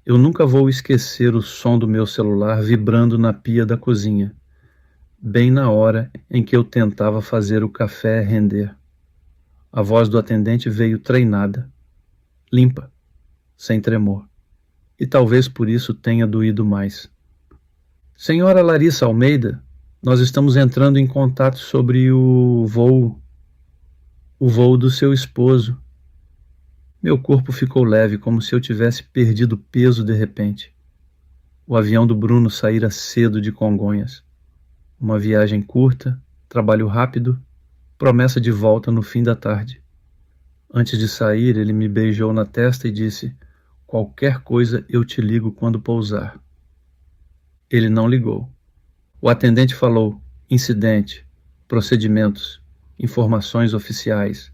Eu nunca vou esquecer o som do meu celular vibrando na pia da cozinha, bem na hora em que eu tentava fazer o café render. A voz do atendente veio treinada, limpa, sem tremor, e talvez por isso tenha doído mais. Senhora Larissa Almeida, nós estamos entrando em contato sobre o voo do seu esposo. Meu corpo ficou leve, como se eu tivesse perdido peso de repente. O avião do Bruno saíra cedo de Congonhas. Uma viagem curta, trabalho rápido, promessa de volta no fim da tarde. Antes de sair, ele me beijou na testa e disse: "Qualquer coisa eu te ligo quando pousar." Ele não ligou. O atendente falou: "Incidente, procedimentos, informações oficiais."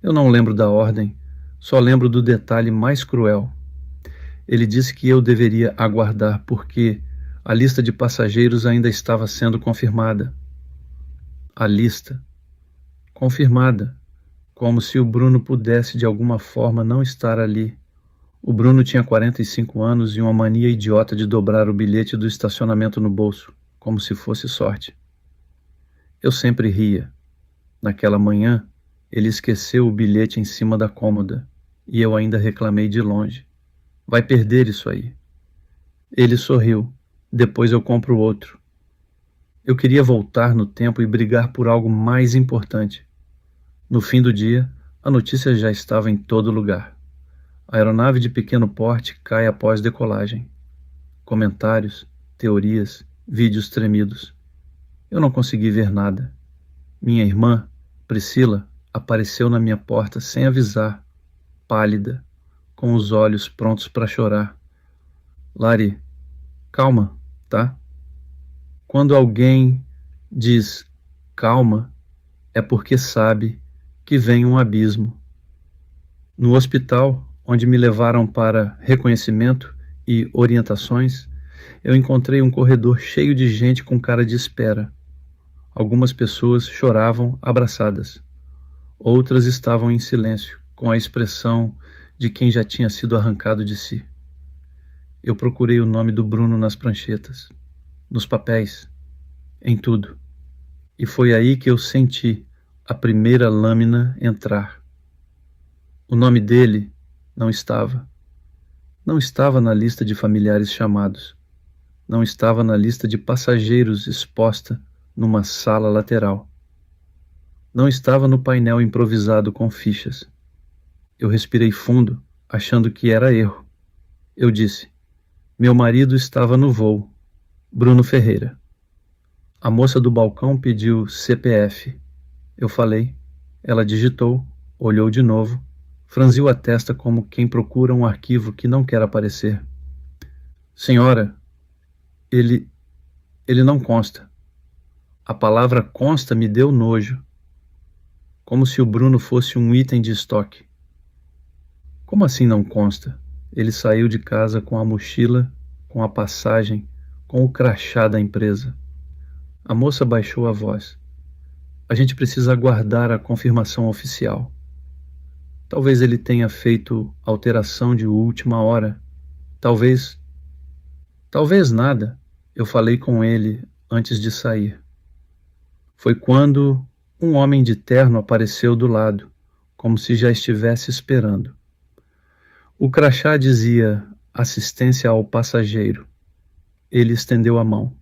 Eu não lembro da ordem, só lembro do detalhe mais cruel. Ele disse que eu deveria aguardar porque a lista de passageiros ainda estava sendo confirmada. A lista. Confirmada. Como se o Bruno pudesse de alguma forma não estar ali. O Bruno tinha 45 anos e uma mania idiota de dobrar o bilhete do estacionamento no bolso, como se fosse sorte. Eu sempre ria. Naquela manhã, ele esqueceu o bilhete em cima da cômoda e eu ainda reclamei de longe: "Vai perder isso aí." Ele sorriu. "Depois eu compro outro." Eu queria voltar no tempo e brigar por algo mais importante. No fim do dia, a notícia já estava em todo lugar. A aeronave de pequeno porte cai após decolagem. Comentários, teorias, vídeos tremidos. Eu não consegui ver nada. Minha irmã, Priscila, apareceu na minha porta sem avisar, pálida, com os olhos prontos para chorar. "Lari, calma, tá?" Quando alguém diz calma, é porque sabe que vem um abismo. No hospital, onde me levaram para reconhecimento e orientações, eu encontrei um corredor cheio de gente com cara de espera. Algumas pessoas choravam abraçadas. Outras estavam em silêncio, com a expressão de quem já tinha sido arrancado de si. Eu procurei o nome do Bruno nas pranchetas, nos papéis, em tudo. E foi aí que eu senti a primeira lâmina entrar. O nome dele não estava. Não estava na lista de familiares chamados. Não estava na lista de passageiros exposta numa sala lateral. Não estava no painel improvisado com fichas. Eu respirei fundo, achando que era erro. Eu disse: "Meu marido estava no voo. Bruno Ferreira." A moça do balcão pediu CPF. Eu falei. Ela digitou, olhou de novo, franziu a testa como quem procura um arquivo que não quer aparecer. "Senhora, ele não consta." A palavra consta me deu nojo. Como se o Bruno fosse um item de estoque. "Como assim não consta?" Ele saiu de casa com a mochila, com a passagem, com o crachá da empresa. A moça baixou a voz. "A gente precisa aguardar a confirmação oficial. Talvez ele tenha feito alteração de última hora. Talvez nada." Eu falei com ele antes de sair. Foi quando um homem de terno apareceu do lado, como se já estivesse esperando. O crachá dizia assistência ao passageiro. Ele estendeu a mão.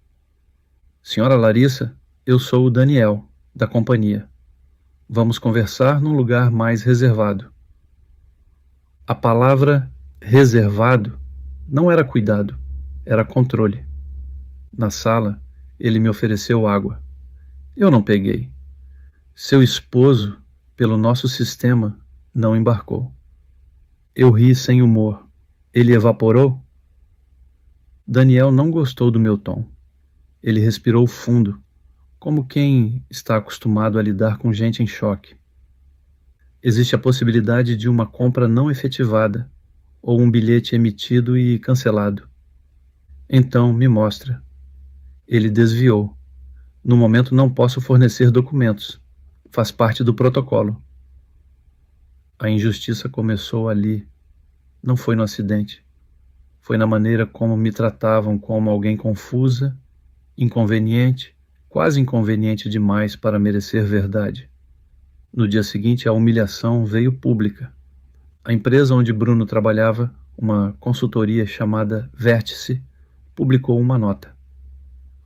"Senhora Larissa, eu sou o Daniel, da companhia. Vamos conversar num lugar mais reservado." A palavra reservado não era cuidado, era controle. Na sala, ele me ofereceu água. Eu não peguei. Seu esposo, pelo nosso sistema, não embarcou. Eu ri sem humor. Ele evaporou? Daniel não gostou do meu tom. Ele respirou fundo, como quem está acostumado a lidar com gente em choque. Existe a possibilidade de uma compra não efetivada, ou um bilhete emitido e cancelado. Então, me mostra. Ele desviou. No momento não posso fornecer documentos. Faz parte do protocolo. A injustiça começou ali. Não foi no acidente. Foi na maneira como me tratavam como alguém confusa, inconveniente, quase inconveniente demais para merecer verdade. No dia seguinte, a humilhação veio pública. A empresa onde Bruno trabalhava, uma consultoria chamada Vértice, publicou uma nota.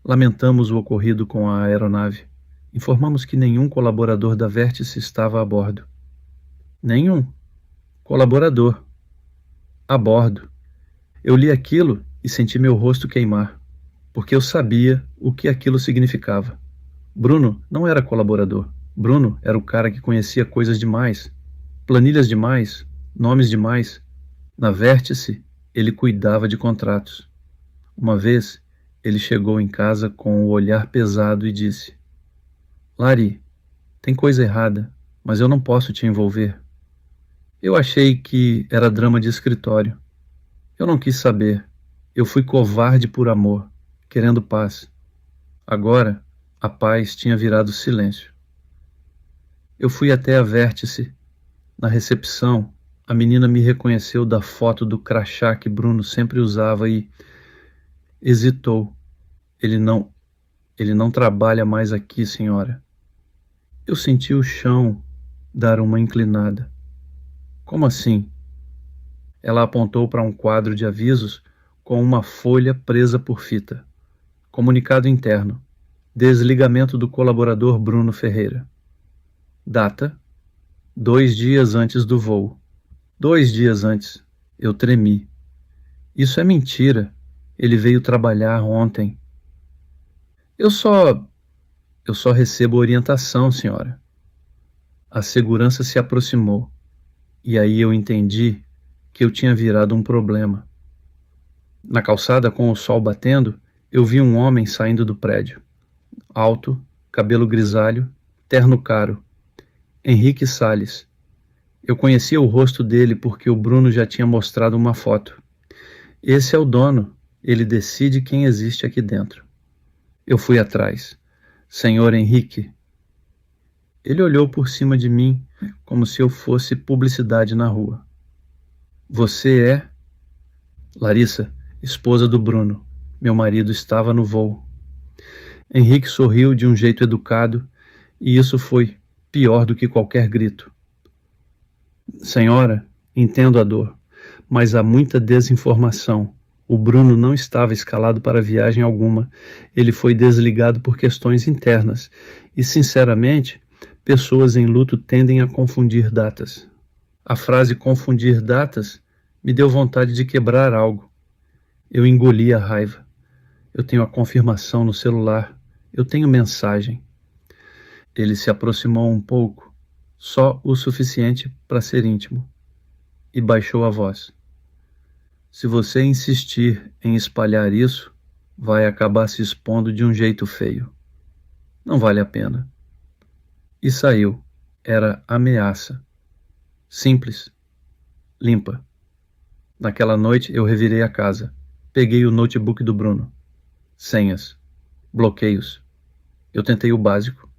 Lamentamos o ocorrido com a aeronave. Informamos que nenhum colaborador da Vértice estava a bordo. Nenhum colaborador a bordo. Eu li aquilo e senti meu rosto queimar, porque eu sabia o que aquilo significava. Bruno não era colaborador. Bruno era o cara que conhecia coisas demais, planilhas demais, nomes demais. Na Vértice, ele cuidava de contratos. Uma vez, ele chegou em casa com o olhar pesado e disse: Lari, tem coisa errada, mas eu não posso te envolver. Eu achei que era drama de escritório. Eu não quis saber. Eu fui covarde por amor, querendo paz. Agora, a paz tinha virado silêncio. Eu fui até a Vértice. Na recepção, a menina me reconheceu da foto do crachá que Bruno sempre usava e hesitou. Ele não trabalha mais aqui, senhora. Eu senti o chão dar uma inclinada. Como assim? Ela apontou para um quadro de avisos com uma folha presa por fita. Comunicado interno. Desligamento do colaborador Bruno Ferreira. Data: 2 dias antes do voo. 2 dias antes. Eu tremi. Isso é mentira. Ele veio trabalhar ontem. Eu só recebo orientação, senhora. A segurança se aproximou. E aí eu entendi que eu tinha virado um problema. Na calçada, com o sol batendo, eu vi um homem saindo do prédio. Alto, cabelo grisalho, terno caro. Henrique Salles. Eu conhecia o rosto dele porque o Bruno já tinha mostrado uma foto. Esse é o dono. Ele decide quem existe aqui dentro. Eu fui atrás. Senhor Henrique. Ele olhou por cima de mim como se eu fosse publicidade na rua. Você é? Larissa, esposa do Bruno. Meu marido estava no voo. Henrique sorriu de um jeito educado e isso foi pior do que qualquer grito. Senhora, entendo a dor, mas há muita desinformação. O Bruno não estava escalado para viagem alguma. Ele foi desligado por questões internas. E, sinceramente, pessoas em luto tendem a confundir datas. A frase confundir datas me deu vontade de quebrar algo. Eu engoli a raiva. Eu tenho a confirmação no celular. Eu tenho mensagem. Ele se aproximou um pouco, só o suficiente para ser íntimo, e baixou a voz. Se você insistir em espalhar isso, vai acabar se expondo de um jeito feio. Não vale a pena. E saiu. Era ameaça. Simples. Limpa. Naquela noite eu revirei a casa. Peguei o notebook do Bruno. Senhas. Bloqueios. Eu tentei o básico.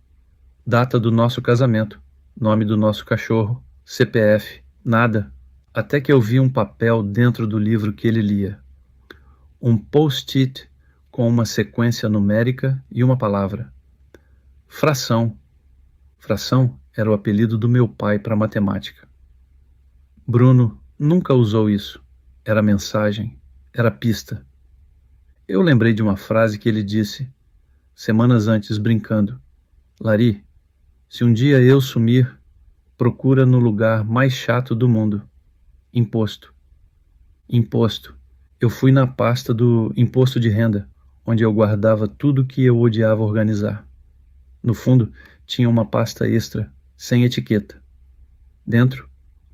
Data do nosso casamento. Nome do nosso cachorro. CPF. Nada. Até que eu vi um papel dentro do livro que ele lia. Um post-it com uma sequência numérica e uma palavra. Fração. Fração era o apelido do meu pai para matemática. Bruno nunca usou isso. Era mensagem, era pista. Eu lembrei de uma frase que ele disse, semanas antes, brincando. Lari, se um dia eu sumir, procura no lugar mais chato do mundo. Imposto. Imposto. Eu fui na pasta do imposto de renda, onde eu guardava tudo que eu odiava organizar. No fundo, tinha uma pasta extra, sem etiqueta. Dentro,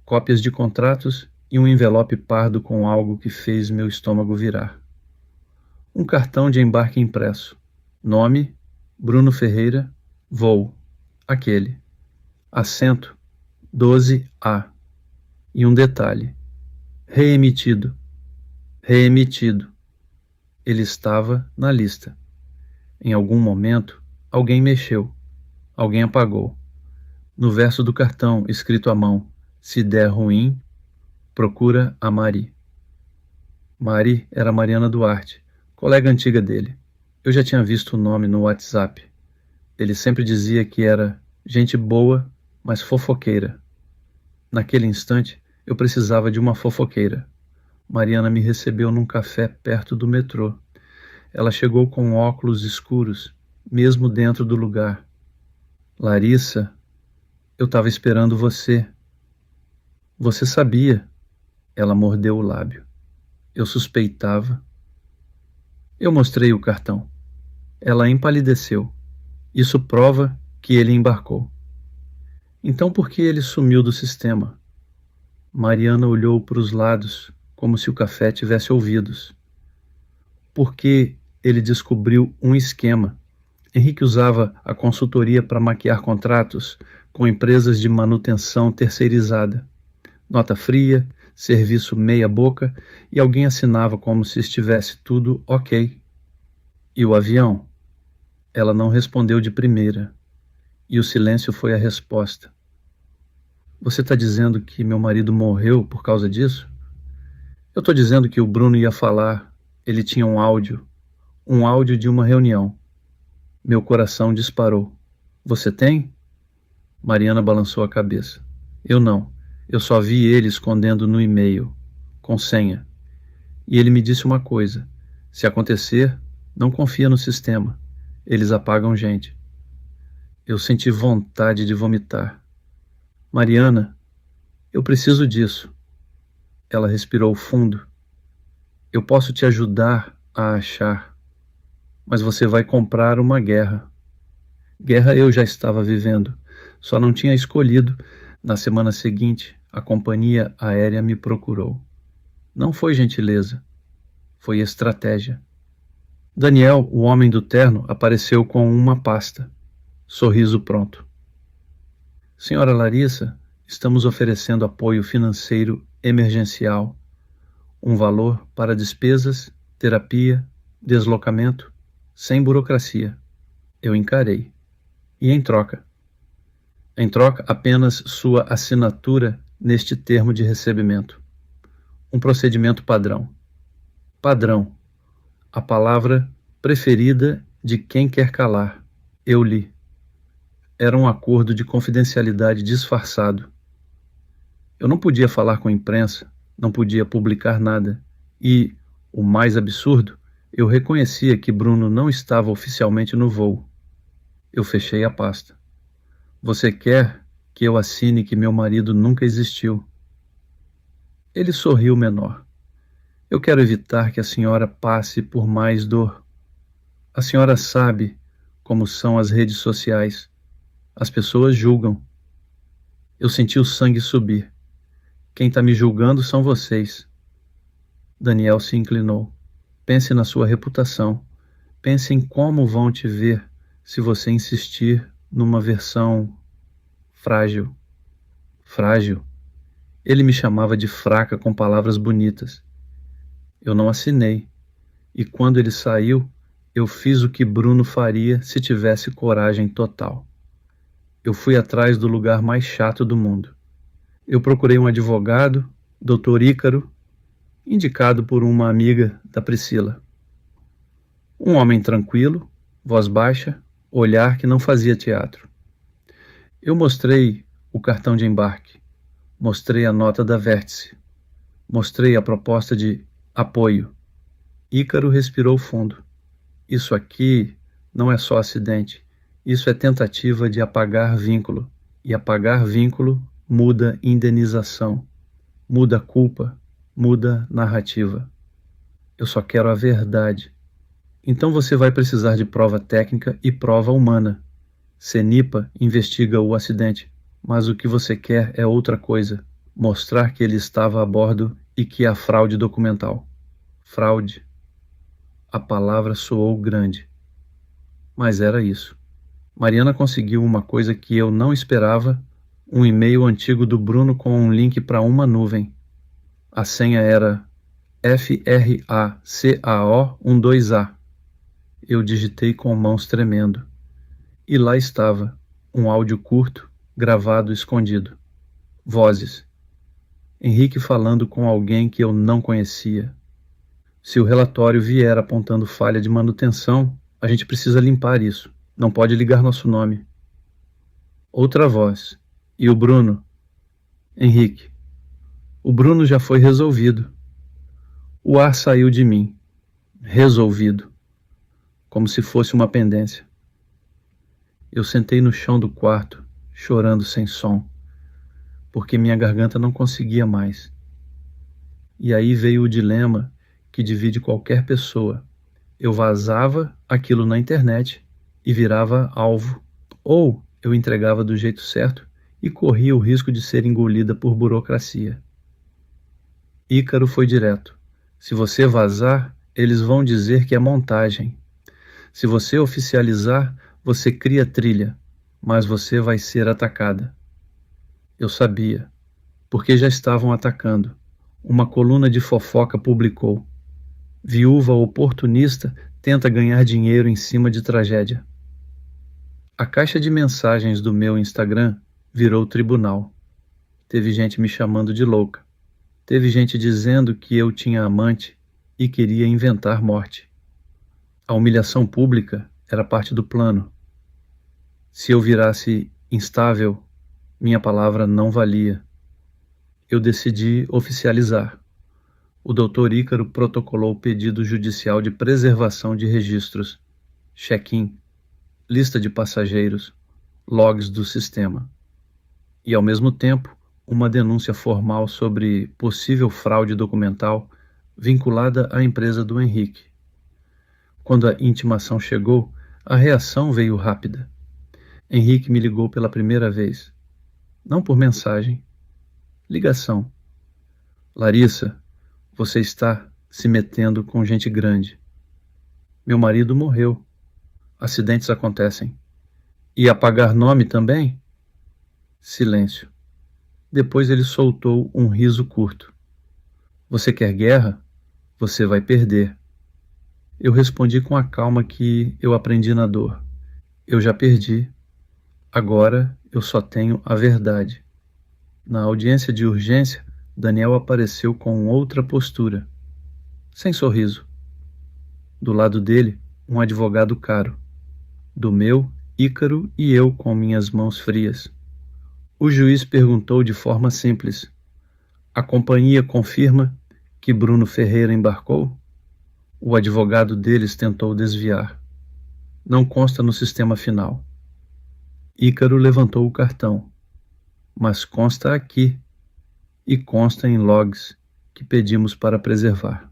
cópias de contratos e um envelope pardo com algo que fez meu estômago virar. Um cartão de embarque impresso. Nome, Bruno Ferreira, voo, aquele. Assento, 12A. E um detalhe. Reemitido. Reemitido. Ele estava na lista. Em algum momento, alguém mexeu. Alguém apagou. No verso do cartão, escrito à mão, se der ruim, procura a Mari. Mari era Mariana Duarte, colega antiga dele. Eu já tinha visto o nome no WhatsApp. Ele sempre dizia que era gente boa, mas fofoqueira. Naquele instante, eu precisava de uma fofoqueira. Mariana me recebeu num café perto do metrô. Ela chegou com óculos escuros, mesmo dentro do lugar. Larissa, eu estava esperando você. Você sabia. Ela mordeu o lábio. Eu suspeitava. Eu mostrei o cartão. Ela empalideceu. Isso prova que ele embarcou. Então por que ele sumiu do sistema? Mariana olhou para os lados, como se o café tivesse ouvidos. Porque ele descobriu um esquema. Henrique usava a consultoria para maquiar contratos com empresas de manutenção terceirizada. Nota fria, serviço meia boca e alguém assinava como se estivesse tudo ok. E o avião? Ela não respondeu de primeira. E o silêncio foi a resposta. Você está dizendo que meu marido morreu por causa disso? Eu estou dizendo que o Bruno ia falar. Ele tinha um áudio de uma reunião. Meu coração disparou. Você tem? Mariana balançou a cabeça. Eu não. Eu só vi ele escondendo no e-mail, com senha. E ele me disse uma coisa. Se acontecer, não confia no sistema. Eles apagam gente. Eu senti vontade de vomitar. Mariana, eu preciso disso. Ela respirou fundo. Eu posso te ajudar a achar, mas você vai comprar uma guerra. Guerra eu já estava vivendo, só não tinha escolhido. Na semana seguinte, a companhia aérea me procurou. Não foi gentileza, foi estratégia. Daniel, o homem do terno, apareceu com uma pasta. Sorriso pronto. Senhora Larissa, estamos oferecendo apoio financeiro emergencial. Um valor para despesas, terapia, deslocamento, sem burocracia. Eu encarei. E em troca? Em troca, apenas sua assinatura neste termo de recebimento. Um procedimento padrão. Padrão. A palavra preferida de quem quer calar. Eu li. Era um acordo de confidencialidade disfarçado. Eu não podia falar com a imprensa, não podia publicar nada. E, o mais absurdo, eu reconhecia que Bruno não estava oficialmente no voo. Eu fechei a pasta. Você quer que eu assine que meu marido nunca existiu? Ele sorriu menor. Eu quero evitar que a senhora passe por mais dor. A senhora sabe como são as redes sociais. As pessoas julgam. Eu senti o sangue subir. Quem está me julgando são vocês. Daniel se inclinou. Pense na sua reputação. Pense em como vão te ver se você insistir numa versão frágil. Frágil. Ele me chamava de fraca com palavras bonitas. Eu não assinei. E quando ele saiu, eu fiz o que Bruno faria se tivesse coragem total. Eu fui atrás do lugar mais chato do mundo. Eu procurei um advogado, Dr. Ícaro, indicado por uma amiga da Priscila. Um homem tranquilo, voz baixa, olhar que não fazia teatro. Eu mostrei o cartão de embarque, mostrei a nota da Vértice, mostrei a proposta de apoio. Ícaro respirou fundo. Isso aqui não é só acidente, isso é tentativa de apagar vínculo, e apagar vínculo muda indenização, muda culpa, muda narrativa. Eu só quero a verdade. Então você vai precisar de prova técnica e prova humana. CENIPA investiga o acidente, mas o que você quer é outra coisa. Mostrar que ele estava a bordo e que há fraude documental. Fraude. A palavra soou grande. Mas era isso. Mariana conseguiu uma coisa que eu não esperava, um e-mail antigo do Bruno com um link para uma nuvem. A senha era FRACAO12A. Eu digitei com mãos tremendo. E lá estava, um áudio curto, gravado escondido. Vozes. Henrique falando com alguém que eu não conhecia. Se o relatório vier apontando falha de manutenção, a gente precisa limpar isso. Não pode ligar nosso nome. Outra voz. E o Bruno? Henrique. O Bruno já foi resolvido. O ar saiu de mim. Resolvido. Como se fosse uma pendência. Eu sentei no chão do quarto, chorando sem som, porque minha garganta não conseguia mais. E aí veio o dilema que divide qualquer pessoa. Eu vazava aquilo na internet e virava alvo, ou eu entregava do jeito certo e corria o risco de ser engolida por burocracia. Ícaro foi direto. Se você vazar, eles vão dizer que é montagem. Se você oficializar, você cria trilha, mas você vai ser atacada. Eu sabia, porque já estavam atacando. Uma coluna de fofoca publicou: viúva oportunista tenta ganhar dinheiro em cima de tragédia. A caixa de mensagens do meu Instagram virou tribunal. Teve gente me chamando de louca. Teve gente dizendo que eu tinha amante e queria inventar morte. A humilhação pública era parte do plano. Se eu virasse instável, minha palavra não valia. Eu decidi oficializar. O Dr. Ícaro protocolou o pedido judicial de preservação de registros, check-in, lista de passageiros, logs do sistema. E, ao mesmo tempo, uma denúncia formal sobre possível fraude documental vinculada à empresa do Henrique. Quando a intimação chegou, a reação veio rápida. Henrique me ligou pela primeira vez. Não por mensagem. Ligação. Larissa, você está se metendo com gente grande. Meu marido morreu. Acidentes acontecem. E apagar nome também? Silêncio. Depois ele soltou um riso curto. Você quer guerra? Você vai perder. Eu respondi com a calma que eu aprendi na dor. Eu já perdi. Agora eu só tenho a verdade. Na audiência de urgência, Daniel apareceu com outra postura, sem sorriso. Do lado dele, um advogado caro. Do meu, Ícaro e eu com minhas mãos frias. O juiz perguntou de forma simples: a companhia confirma que Bruno Ferreira embarcou? O advogado deles tentou desviar. Não consta no sistema final. Ícaro levantou o cartão. Mas consta aqui, e consta em logs que pedimos para preservar.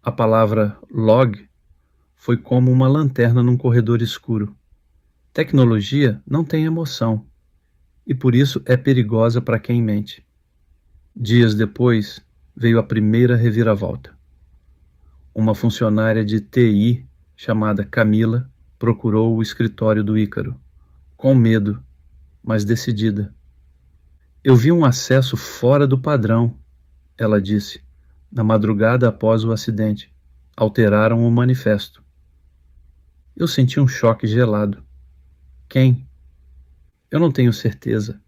A palavra log foi como uma lanterna num corredor escuro. Tecnologia não tem emoção, e por isso é perigosa para quem mente. Dias depois, veio a primeira reviravolta. Uma funcionária de TI, chamada Camila, procurou o escritório do Ícaro, com medo, mas decidida. Eu vi um acesso fora do padrão, ela disse, na madrugada após o acidente. Alteraram o manifesto. Eu senti um choque gelado. Quem? Eu não tenho certeza,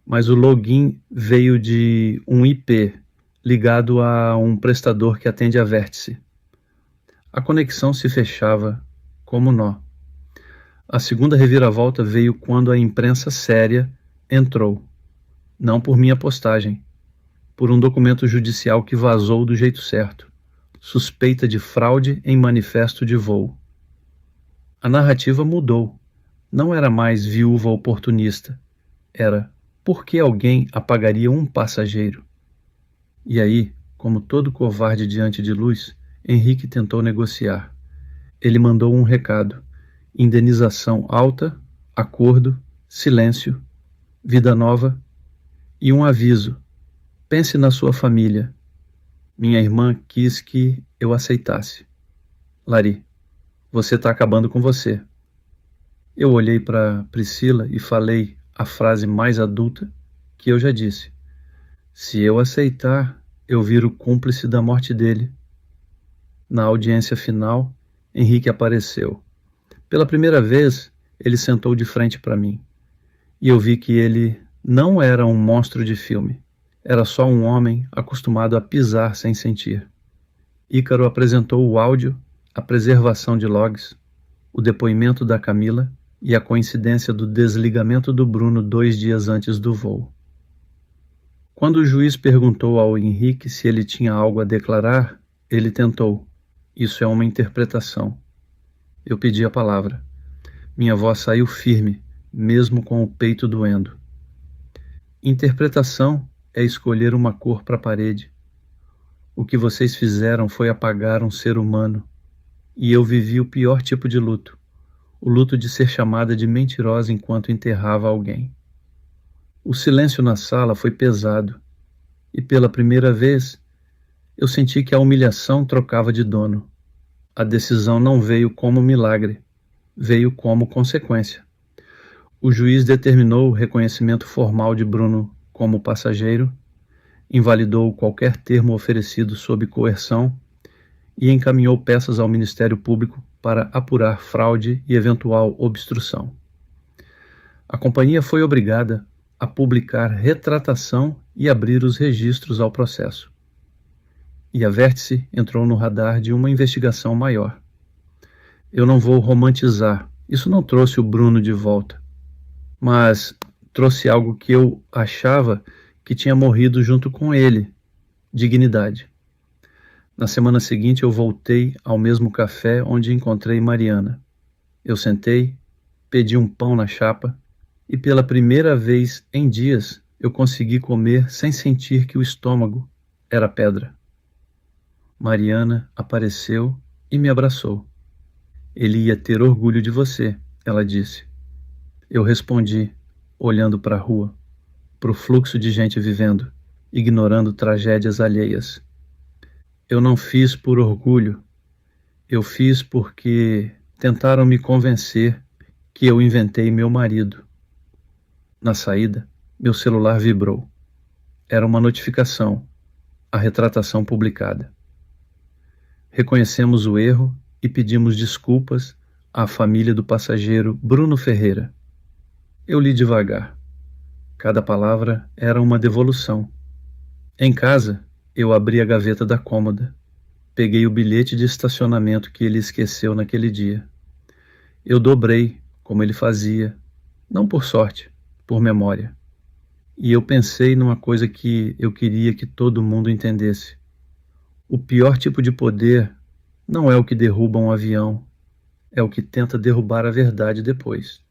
mas o login veio de um IP ligado a um prestador que atende a vértice. A conexão se fechava como nó. A segunda reviravolta veio quando a imprensa séria entrou. Não por minha postagem, por um documento judicial que vazou do jeito certo. Suspeita de fraude em manifesto de voo. A narrativa mudou. Não era mais viúva oportunista. Era por que alguém apagaria um passageiro? E aí, como todo covarde diante de luz, Henrique tentou negociar. Ele mandou um recado: indenização alta, acordo, silêncio, vida nova e um aviso: pense na sua família. Minha irmã quis que eu aceitasse. Lari, você está acabando com você. Eu olhei para Priscila e falei a frase mais adulta que eu já disse. Se eu aceitar, eu viro cúmplice da morte dele. Na audiência final, Henrique apareceu. Pela primeira vez, ele sentou de frente para mim. E eu vi que ele não era um monstro de filme. Era só um homem acostumado a pisar sem sentir. Ícaro apresentou o áudio, a preservação de logs, o depoimento da Camila e a coincidência do desligamento do Bruno 2 dias antes do voo. Quando o juiz perguntou ao Henrique se ele tinha algo a declarar, ele tentou. Isso é uma interpretação. Eu pedi a palavra. Minha voz saiu firme, mesmo com o peito doendo. Interpretação é escolher uma cor para a parede. O que vocês fizeram foi apagar um ser humano. E eu vivi o pior tipo de luto. O luto de ser chamada de mentirosa enquanto enterrava alguém. O silêncio na sala foi pesado. E pela primeira vez, eu senti que a humilhação trocava de dono. A decisão não veio como milagre, veio como consequência. O juiz determinou o reconhecimento formal de Bruno como passageiro, invalidou qualquer termo oferecido sob coerção e encaminhou peças ao Ministério Público para apurar fraude e eventual obstrução. A companhia foi obrigada a publicar retratação e abrir os registros ao processo. E a Vértice entrou no radar de uma investigação maior. Eu não vou romantizar, isso não trouxe o Bruno de volta, mas trouxe algo que eu achava que tinha morrido junto com ele, dignidade. Na semana seguinte eu voltei ao mesmo café onde encontrei Mariana. Eu sentei, pedi um pão na chapa e pela primeira vez em dias eu consegui comer sem sentir que o estômago era pedra. Mariana apareceu e me abraçou. Ele ia ter orgulho de você, ela disse. Eu respondi, olhando para a rua, para o fluxo de gente vivendo, ignorando tragédias alheias. Eu não fiz por orgulho, eu fiz porque tentaram me convencer que eu inventei meu marido. Na saída, meu celular vibrou. Era uma notificação, a retratação publicada. Reconhecemos o erro e pedimos desculpas à família do passageiro Bruno Ferreira. Eu li devagar. Cada palavra era uma devolução. Em casa, eu abri a gaveta da cômoda. Peguei o bilhete de estacionamento que ele esqueceu naquele dia. Eu dobrei, como ele fazia, não por sorte, por memória. E eu pensei numa coisa que eu queria que todo mundo entendesse. O pior tipo de poder não é o que derruba um avião, é o que tenta derrubar a verdade depois.